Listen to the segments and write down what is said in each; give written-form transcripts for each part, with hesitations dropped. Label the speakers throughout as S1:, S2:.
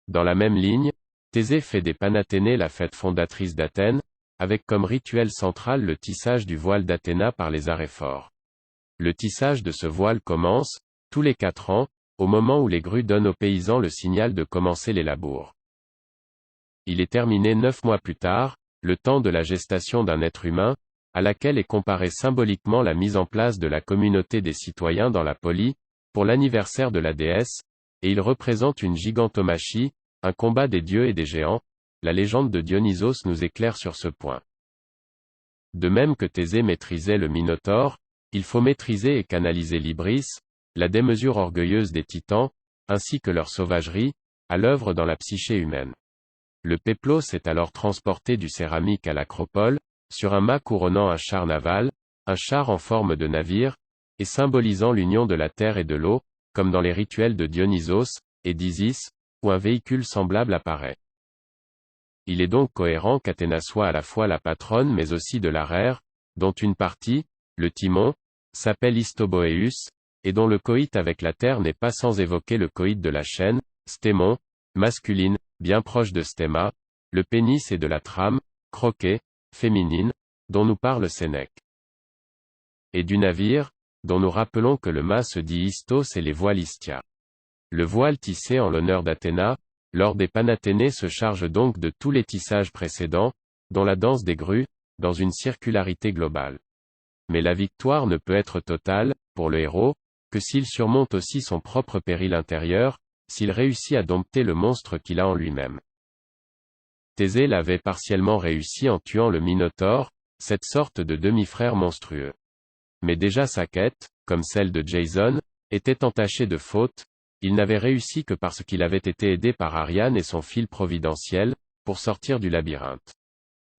S1: Dans la même ligne, Thésée fait des Panathénées la fête fondatrice d'Athènes, avec comme rituel central le tissage du voile d'Athéna par les aréphores. Le tissage de ce voile commence, tous les 4 ans, au moment où les grues donnent aux paysans le signal de commencer les labours. Il est terminé 9 mois plus tard, le temps de la gestation d'un être humain, à laquelle est comparée symboliquement la mise en place de la communauté des citoyens dans la polis, pour l'anniversaire de la déesse, et il représente une gigantomachie, un combat des dieux et des géants. La légende de Dionysos nous éclaire sur ce point. De même que Thésée maîtrisait le Minotaure, il faut maîtriser et canaliser l'hybris, la démesure orgueilleuse des titans, ainsi que leur sauvagerie, à l'œuvre dans la psyché humaine. Le péplos est alors transporté du céramique à l'acropole, sur un mât couronnant un char naval, un char en forme de navire, et symbolisant l'union de la terre et de l'eau, comme dans les rituels de Dionysos et d'Isis, où un véhicule semblable apparaît. Il est donc cohérent qu'Athéna soit à la fois la patronne mais aussi de l'araire, dont une partie, le timon, s'appelle Histoboéus, et dont le coït avec la terre n'est pas sans évoquer le coït de la chaîne, stémon, masculine, bien proche de stéma, le pénis et de la trame, croquet, féminine, dont nous parle Sénèque. Et du navire, dont nous rappelons que le mât se dit histos et les voiles istia. Le voile tissé en l'honneur d'Athéna, lors des Panathénées se charge donc de tous les tissages précédents, dont la danse des grues, dans une circularité globale. Mais la victoire ne peut être totale, pour le héros, que s'il surmonte aussi son propre péril intérieur, s'il réussit à dompter le monstre qu'il a en lui-même. Thésée l'avait partiellement réussi en tuant le Minotaure, cette sorte de demi-frère monstrueux. Mais déjà sa quête, comme celle de Jason, était entachée de fautes. Il n'avait réussi que parce qu'il avait été aidé par Ariane et son fil providentiel, pour sortir du labyrinthe.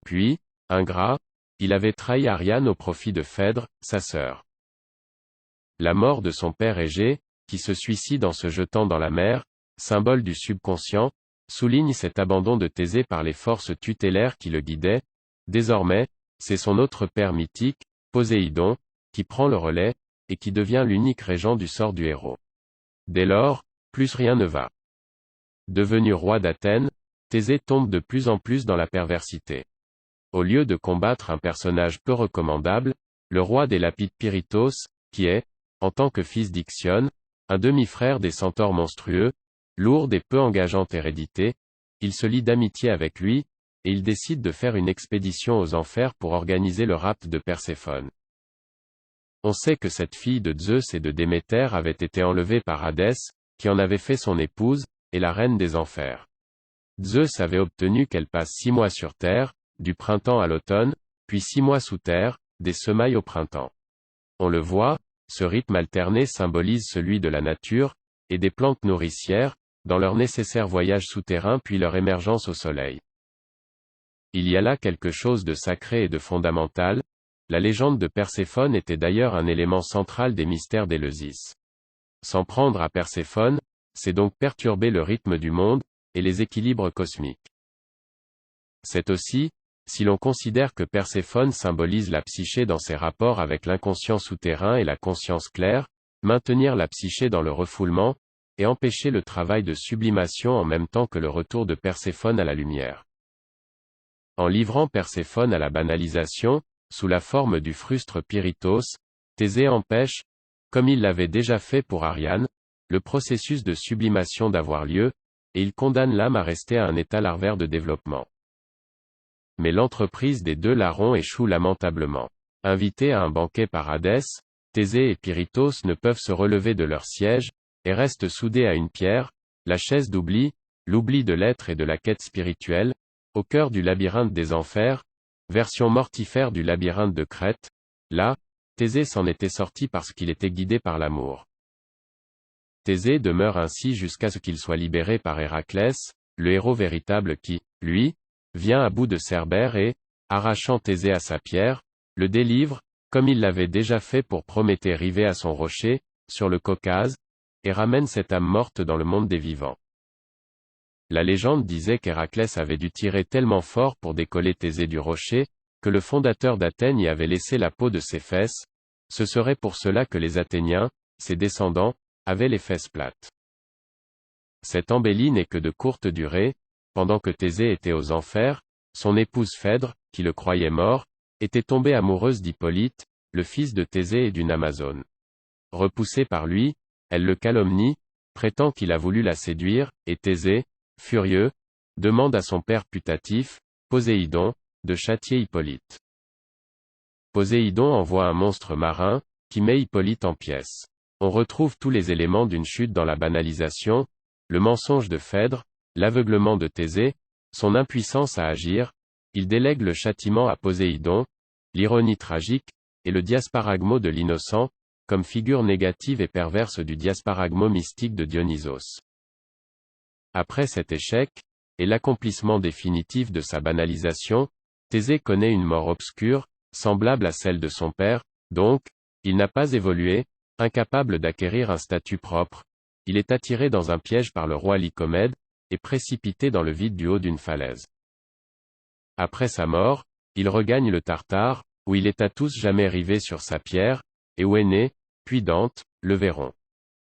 S1: Puis, ingrat, il avait trahi Ariane au profit de Phèdre, sa sœur. La mort de son père Égée, qui se suicide en se jetant dans la mer, symbole du subconscient, souligne cet abandon de Thésée par les forces tutélaires qui le guidaient. Désormais, c'est son autre père mythique, Poséidon, qui prend le relais, et qui devient l'unique régent du sort du héros. Dès lors, plus rien ne va. Devenu roi d'Athènes, Thésée tombe de plus en plus dans la perversité. Au lieu de combattre un personnage peu recommandable, le roi des Lapides Pyritos, qui est, en tant que fils d'Ixion, un demi-frère des centaures monstrueux, lourde et peu engageante hérédité, il se lie d'amitié avec lui, et il décide de faire une expédition aux enfers pour organiser le rapt de Perséphone. On sait que cette fille de Zeus et de Déméter avait été enlevée par Hadès, qui en avait fait son épouse, et la reine des enfers. Zeus avait obtenu qu'elle passe 6 mois sur terre, du printemps à l'automne, puis 6 mois sous terre, des semailles au printemps. On le voit, ce rythme alterné symbolise celui de la nature, et des plantes nourricières, dans leur nécessaire voyage souterrain puis leur émergence au soleil. Il y a là quelque chose de sacré et de fondamental. La légende de Perséphone était d'ailleurs un élément central des mystères d'Éleusis. S'en prendre à Perséphone, c'est donc perturber le rythme du monde, et les équilibres cosmiques. C'est aussi, si l'on considère que Perséphone symbolise la psyché dans ses rapports avec l'inconscient souterrain et la conscience claire, maintenir la psyché dans le refoulement, et empêcher le travail de sublimation en même temps que le retour de Perséphone à la lumière. En livrant Perséphone à la banalisation, sous la forme du frustre Pyritos, Thésée empêche, comme il l'avait déjà fait pour Ariane, le processus de sublimation d'avoir lieu, et il condamne l'âme à rester à un état larvaire de développement. Mais l'entreprise des deux larrons échoue lamentablement. Invités à un banquet par Hadès, Thésée et Pyritos ne peuvent se relever de leur siège, et restent soudés à une pierre, la chaise d'oubli, l'oubli de l'être et de la quête spirituelle, au cœur du labyrinthe des enfers, version mortifère du labyrinthe de Crète. Là, Thésée s'en était sorti parce qu'il était guidé par l'amour. Thésée demeure ainsi jusqu'à ce qu'il soit libéré par Héraclès, le héros véritable qui, lui, vient à bout de Cerbère et, arrachant Thésée à sa pierre, le délivre, comme il l'avait déjà fait pour Prométhée rivé à son rocher, sur le Caucase, et ramène cette âme morte dans le monde des vivants. La légende disait qu'Héraclès avait dû tirer tellement fort pour décoller Thésée du rocher, que le fondateur d'Athènes y avait laissé la peau de ses fesses. Ce serait pour cela que les Athéniens, ses descendants, avaient les fesses plates. Cette embellie n'est que de courte durée, pendant que Thésée était aux enfers, son épouse Phèdre, qui le croyait mort, était tombée amoureuse d'Hippolyte, le fils de Thésée et d'une Amazone. Repoussée par lui, elle le calomnie, prétend qu'il a voulu la séduire, et Thésée, furieux, demande à son père putatif, Poséidon, de châtier Hippolyte. Poséidon envoie un monstre marin, qui met Hippolyte en pièces. On retrouve tous les éléments d'une chute dans la banalisation, le mensonge de Phèdre, l'aveuglement de Thésée, son impuissance à agir, il délègue le châtiment à Poséidon, l'ironie tragique, et le diasparagmo de l'innocent, comme figure négative et perverse du diasparagmo mystique de Dionysos. Après cet échec, et l'accomplissement définitif de sa banalisation, Thésée connaît une mort obscure, semblable à celle de son père, donc, il n'a pas évolué, incapable d'acquérir un statut propre, il est attiré dans un piège par le roi Lycomède, et précipité dans le vide du haut d'une falaise. Après sa mort, il regagne le Tartare, où il est à tous jamais rivé sur sa pierre, et où Énée, puis Dante, le verront.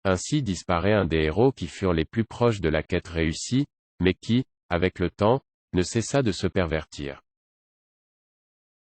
S1: Ainsi disparaît un des héros qui furent les plus proches de la quête réussie, mais qui, avec le temps, ne cessa de se pervertir.